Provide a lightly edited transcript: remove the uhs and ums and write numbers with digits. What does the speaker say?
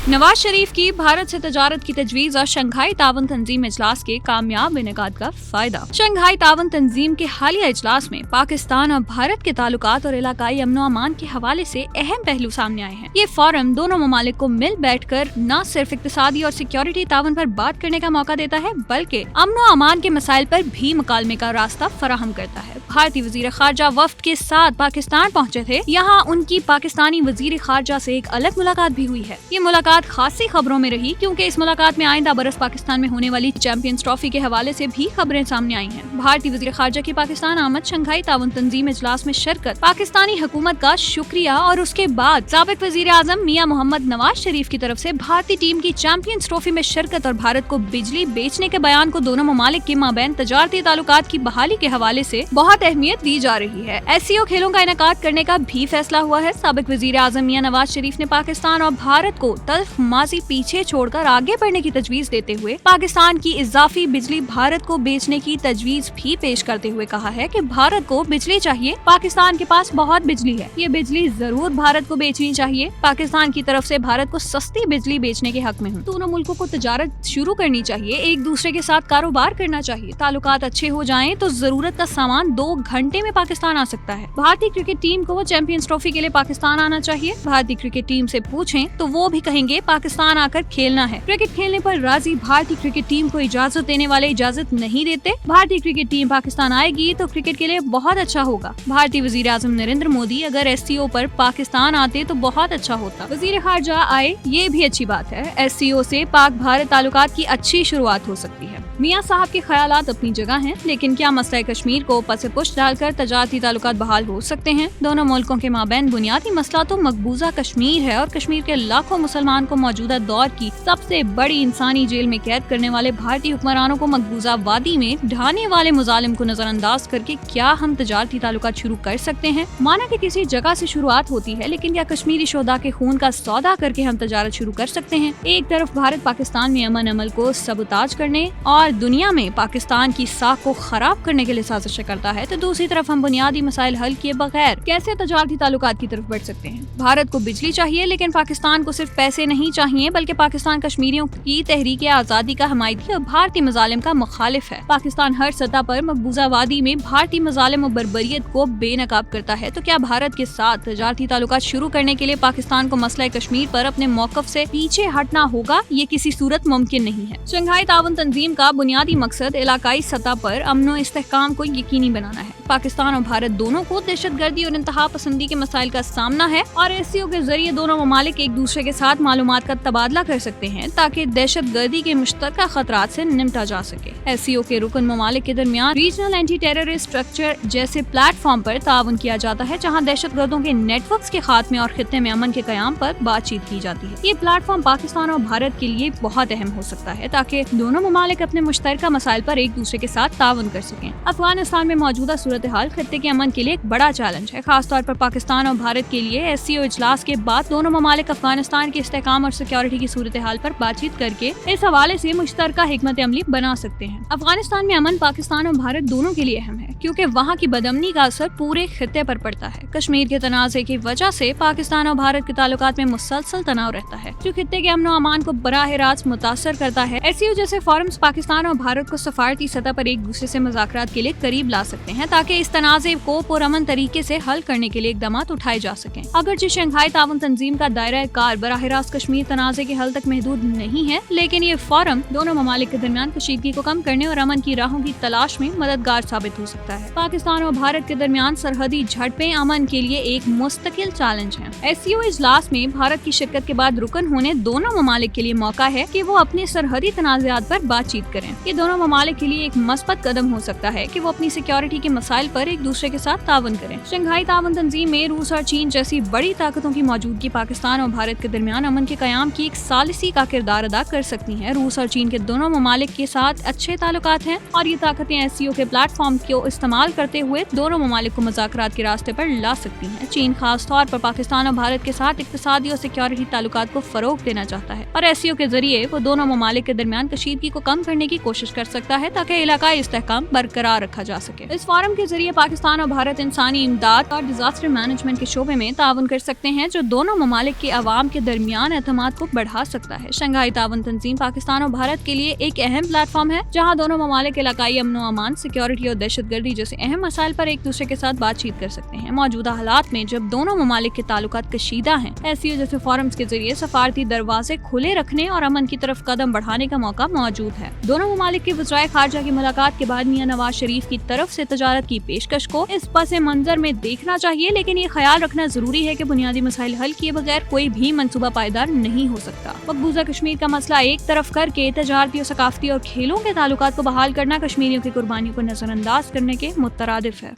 नवाज शरीफ की भारत से तजारत की तजवीज और शंघाई ताउन तंजीम इजलास के कामयाब इनेकाद का फायदा। शंघाई ताउन तंजीम के हालिया इजलास में पाकिस्तान और भारत के ताल्लुकात और इलाकाई अमनो अमान के हवाले से अहम पहलू सामने आए हैं। ये फोरम दोनों ममालिक को मिल बैठकर न सिर्फ इक्तिसादी और सिक्योरिटी ताउन पर बात करने का मौका देता है, बल्कि अमनो अमान के मसाइल पर भी मुकालमे का रास्ता फराहम करता है। भारतीय वजीर खारजा वफ्द के साथ पाकिस्तान पहुँचे थे। यहाँ उनकी पाकिस्तानी वजीर खारजा से एक अलग मुलाकात भी हुई है। ये मुलाकात खासी खबरों में रही, क्योंकि इस मुलाकात में आइंदा बरस पाकिस्तान में होने वाली चैंपियंस ट्रॉफी के हवाले से भी खबरें सामने आई हैं। भारतीय वजीर खारजा की पाकिस्तान आमद, शंघाई ताउन तंजीम इजलास में शिरकत, पाकिस्तानी हुकूमत का शुक्रिया और उसके बाद साबिक वजीर आजम मियां मोहम्मद नवाज शरीफ की तरफ से भारतीय टीम की चैंपियंस ट्रॉफी में शिरकत और भारत को बिजली बेचने के बयान को दोनों ममालिक के माबैन तजारती ताल्लुकात की बहाली के हवाले से बहुत अहमियत दी जा रही है। SCO खेलों का इनेकाद करने का भी फैसला हुआ है। साबिक वजीर आजम मियां नवाज शरीफ ने पाकिस्तान और भारत को तल्ख माजी पीछे छोड़कर आगे बढ़ने की तजवीज देते हुए पाकिस्तान की इजाफी बिजली भारत को बेचने की तजवीज भी पेश करते हुए कहा है कि भारत को बिजली चाहिए, पाकिस्तान के पास बहुत बिजली है, ये बिजली जरूर भारत को बेचनी चाहिए। पाकिस्तान की तरफ से भारत को सस्ती बिजली बेचने के हक में हूँ। दोनों मुल्कों को तजारत शुरू करनी चाहिए, एक दूसरे के साथ कारोबार करना चाहिए। ताल्लुकात अच्छे हो जाएं तो जरूरत का सामान 2 घंटे में पाकिस्तान आ सकता है। भारतीय क्रिकेट टीम को चैंपियंस ट्रॉफी के लिए पाकिस्तान आना चाहिए। भारतीय क्रिकेट टीम से पूछें तो वो भी कहेंगे पाकिस्तान आकर खेलना है। क्रिकेट खेलने पर राजी भारतीय क्रिकेट टीम को इजाजत देने वाले इजाजत नहीं देते। भारतीय क्रिकेट टीम पाकिस्तान आएगी तो क्रिकेट के लिए बहुत अच्छा होगा। भारतीय वजीर आजम नरेंद्र मोदी अगर SCO पर पाकिस्तान आते तो बहुत अच्छा होता। वजीर खारजा आए, ये भी अच्छी बात है। SCO से पाक भारत ताल्लुकात की अच्छी शुरुआत हो सकती है। मियां साहब के ख्यालात अपनी जगह हैं, लेकिन क्या मसला कश्मीर को पसे पुश डालकर तजारती ताल्लुकात बहाल हो सकते हैं? दोनों मुल्कों के माबैन बुनियादी मसला तो मकबूजा कश्मीर है और कश्मीर के लाखों मुसलमान को मौजूदा दौर की सबसे बड़ी इंसानी जेल में कैद करने वाले भारतीय हुक्मरानों को मकबूजा वादी में ढाने वाले मुजालिम को नजरअंदाज करके क्या हम तजारती ताल्लुकात शुरू कर सकते हैं? माना कि किसी जगह से शुरुआत होती है, लेकिन क्या कश्मीरी शोधा के खून का सौदा करके हम तजारत शुरू कर सकते हैं? एक तरफ भारत पाकिस्तान में अमन अमल को सबताज करने और दुनिया में पाकिस्तान की साख को खराब करने के लिए साजिशें करता है, तो दूसरी तरफ हम बुनियादी मसाइल हल किए बगैर कैसे तजारती ताल्लुकात की तरफ बढ़ सकते हैं? भारत को बिजली चाहिए, लेकिन पाकिस्तान को सिर्फ पैसे नहीं चाहिए, बल्कि पाकिस्तान कश्मीरियों की तहरीक आजादी का हमायती और भारतीय मजालिम का मुखालिफ है। पाकिस्तान हर सतह पर मकबूजा वादी में भारतीय मजालिम और बर्बरियत को बेनकाब करता है, तो क्या भारत के साथ तजारती ताल्लुकात शुरू करने के लिए पाकिस्तान को मसला कश्मीर पर अपने मौकफ से पीछे हटना होगा? ये किसी सूरत मुमकिन नहीं है। शंघाई ताउन तंजीम का बुनियादी मकसद इलाकाई सतह पर अमन और इस्तेहकाम को यकीनी बनाना है। पाकिस्तान और भारत दोनों को दहशतगर्दी और इंतहा पसंदी के मसाइल का सामना है और SCO के जरिए दोनों ममालिक एक दूसरे के साथ मालूमात का तबादला कर सकते हैं, ताकि दहशतगर्दी के मुश्तरका खतरात से निपटा जा सके। SCO के रुकन ममालिक के दरमियान रीजनल एंटी टेररिस्ट स्ट्रक्चर जैसे प्लेटफॉर्म पर ताउन किया जाता है, जहाँ दहशतगर्दों के नेटवर्क्स के खात्मे और खित्ते में अमन के कयाम पर बातचीत की जाती है। ये प्लेटफॉर्म पाकिस्तान और भारत के लिए बहुत अहम हो सकता है, ताकि दोनों ममालिक अपने मुश्तरका मसाइल पर एक दूसरे के साथ ताउन कर सकें। अफगानिस्तान में मौजूदा सूरत हाल खित्ते के अमन के लिए एक बड़ा चैलेंज है, खासतौर पर पाकिस्तान और भारत के लिए। SCO इजलास के बाद दोनों ममालिक अफगानिस्तान के इस्तेहकाम और सिक्योरिटी की सूरत हाल पर बातचीत करके इस हवाले से मुश्तरका हिकमत अमली बना सकते हैं। अफगानिस्तान में अमन पाकिस्तान और भारत दोनों के लिए अहम है, क्योंकि वहाँ की बदअमनी का असर पूरे खित्ते पर पड़ता है। कश्मीर के तनाज़े की वजह से पाकिस्तान और भारत के ताल्लुकात में मुसलसल तनाव रहता है, जो खित्ते के अमन और अमान को बराह रास्त मुतासर करता है। SCO जैसे फोरम्स पाकिस्तान और भारत को सफारती सतह पर एक दूसरे से मुज़ाकरात के लिए करीब ला सकते हैं, ताकि इस तनाज़े को पुरअमन तरीके से हल करने के लिए इक़दाम उठाए जा सकें। अगरचे शंघाई ताउन तंजीम का दायरा कार बराह रास्त कश्मीर तनाज़े के हल तक महदूद नहीं है, लेकिन ये फोरम दोनों ममालिक के दरमियान कशीदगी को कम करने और अमन की राहों की तलाश में मददगार साबित हो सकता है। पाकिस्तान और भारत के दरमियान सरहदी झड़पें अमन के लिए एक मुस्तकिल चैलेंज है। SCO इजलास में भारत की शिरकत के बाद रुकन होने दोनों ममालिक के लिए मौका है कि वो अपने सरहदी तनाज़ात पर बातचीत करें। ये दोनों ममालिक के लिए एक मस्बत कदम हो सकता है कि वो अपनी सिक्योरिटी के मसाइल पर एक दूसरे के साथ ताउन करें। शंघाई ताउन तंजीम में रूस और चीन जैसी बड़ी ताकतों की मौजूदगी पाकिस्तान और भारत के दरमियान अमन के कयाम की एक सालिसी का किरदार अदा कर सकती है। रूस और चीन के दोनों ममालिक के साथ अच्छे ताल्लुकात हैं और ये ताकतें SCO के प्लेटफॉर्म को इस्तेमाल करते हुए दोनों ममालिक को मुज़ाकरात के रास्ते पर ला सकती हैं। चीन खास तौर पर पाकिस्तान और भारत के साथ इक्तिसादी और सिक्योरिटी ताल्लुकात को फरोग देना चाहता है और SCO के जरिए वो दोनों ममालिक के दरमियान कशीदगी को कम करने की कोशिश कर सकता है, ताकि इलाकाई इस्तेहकाम बरकरार रखा जा सके। इस फोरम के जरिए पाकिस्तान और भारत इंसानी इमदाद और डिजास्टर मैनेजमेंट के शोबे में ताउन कर सकते हैं, जो दोनों ममालिक के अवाम के दरमियान एतमाद को बढ़ा सकता है। शंघाई ताउन तंजीम पाकिस्तान और भारत के लिए एक अहम प्लेटफॉर्म है, जहाँ दोनों ममालिक इलाकाई अमन व अमान, सिक्योरिटी और दहशतगर्दी जैसे अहम मसाइल पर एक दूसरे के साथ बातचीत कर सकते हैं। मौजूदा हालात में जब दोनों ममालिक के ताल्लुकात कशीदा हैं, SCO जैसे फोरम्स के जरिए सफारती दरवाजे खुले रखने और अमन की तरफ कदम बढ़ाने का मौका मौजूद है। दोनों ममालिक के वज़राए खारजा की मुलाकात के बाद मियां नवाज शरीफ की तरफ से तजारत की पेशकश को इस पस मंजर में देखना चाहिए, लेकिन ये ख्याल रखना जरूरी है कि बुनियादी मसाइल हल किए बगैर कोई भी मंसूबा पायदार नहीं हो सकता। मकबूजा कश्मीर का मसला एक तरफ करके तजारती और सकाफती और खेलों के ताल्लुकात को बहाल करना कश्मीरियों की कुर्बानियों को नजरअंदाज करने के मुतरादिफ है।